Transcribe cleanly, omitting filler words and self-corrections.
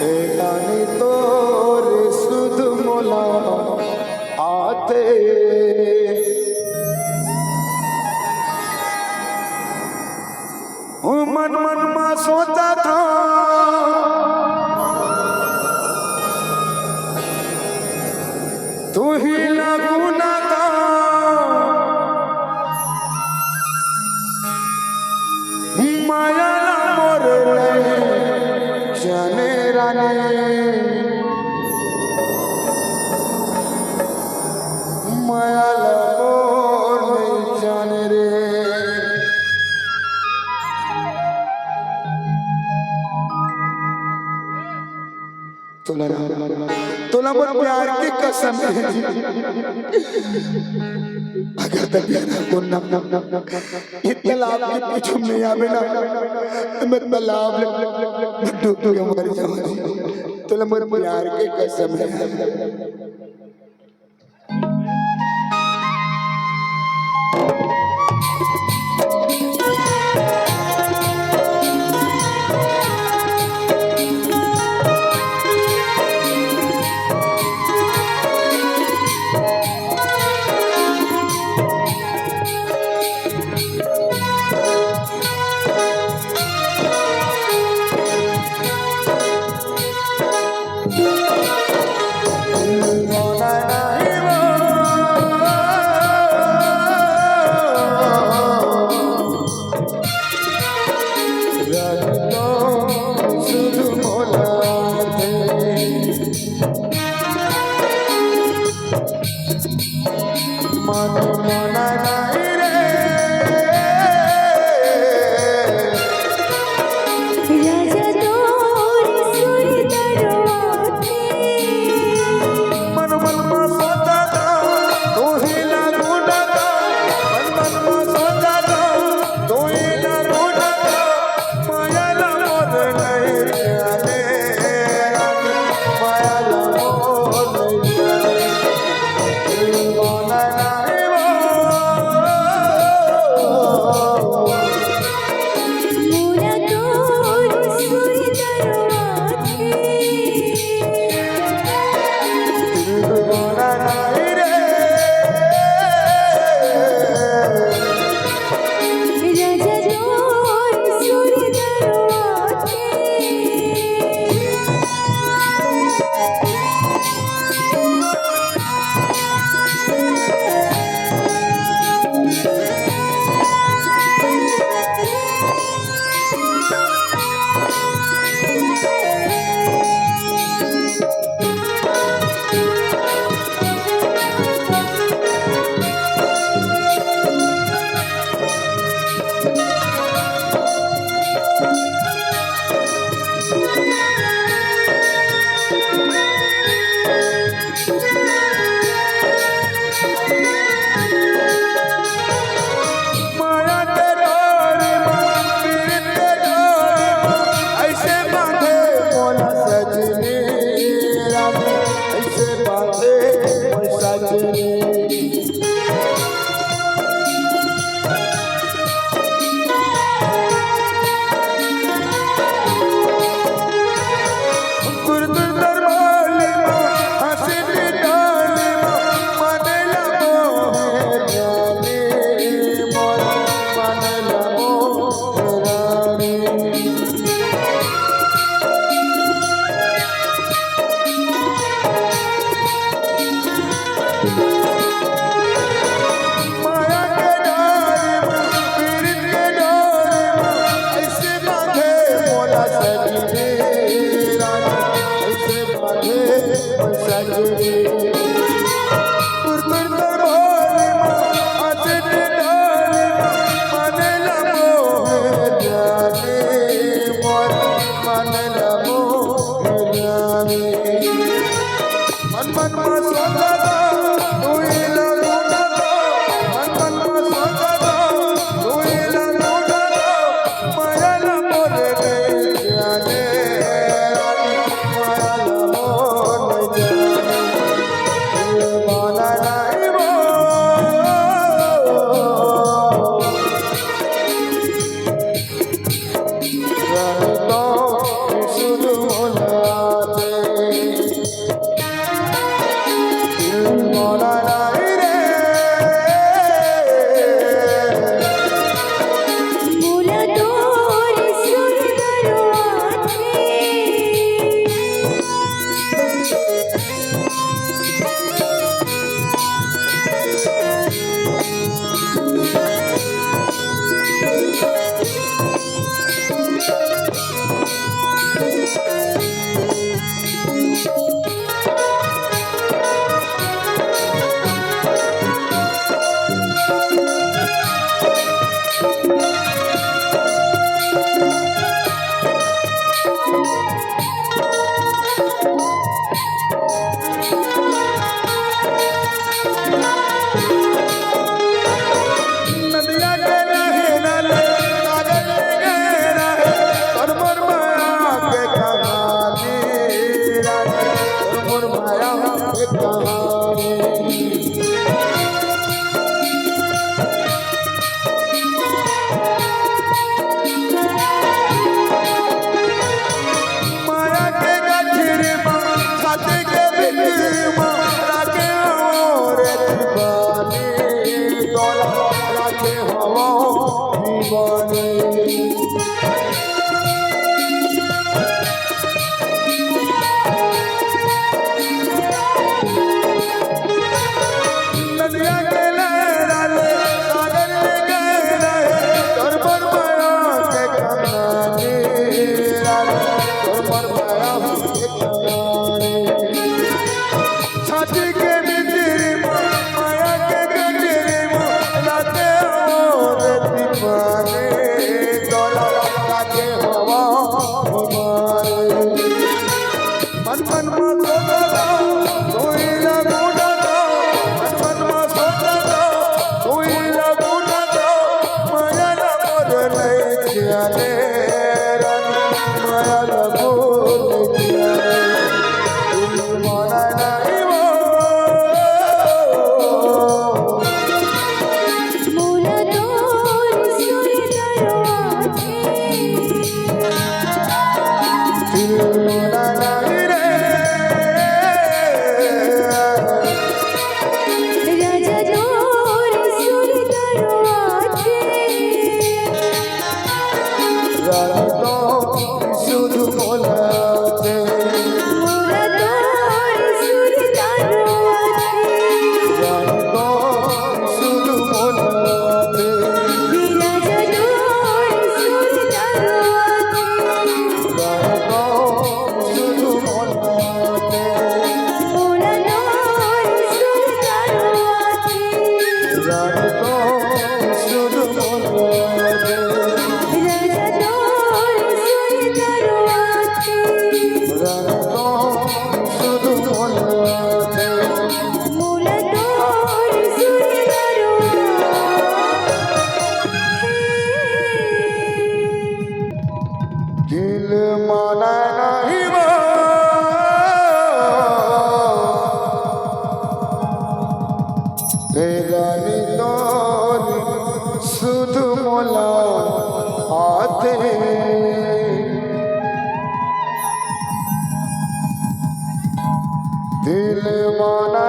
एलानी तोर सुध मोला आते मन मन में सोचा था तू ही लागू ना था माया ला मोर जाने राने माया ला मोर जाने रे तोला मोर प्यार की कसम है अगर तक प्यार को न इतना लाभ के पीछे में आवे ना मैं तालाब डूब के मर जाऊंगी तोला मोर प्यार की कसम है कहानी माया के गठरी माँ छाती के भीतर माँ राखे और दीवानी तोला राखे हवा दीवानी नदिया के लहराले सागर में गए रहे तोर पर माया के कहानी तोर पर माया के कहानी छाती के भीतर माया के गठरी माँ राते और दीवाने तोला राखे हवा दीवाने मन मन में सोचता कोई लगूटा मन मन में सोचता कोई लगूटा माया न बोल किया रे माया न बोल किया रे माना नहीं वो मोला तोर सुर दरवाजे माना नहीं रे राजा तोर सुर दरवाजे रानी तो शुद्ध बोलते मोला तोर सुर दरवाजे रानी तो शुद्ध बोलते राजा तोर सुर दरवाजे रानी तो शुद्ध बोलते मोला तोर सुर दरवाजे रानी तो शुद्ध बोलते राजा तोर सुर दरवाजे रानी तो शुद्ध बोलते मोला तोर सुर दरवाजे दिल माना नहीं वो रानी तो शुद्ध मोला आते दिल माना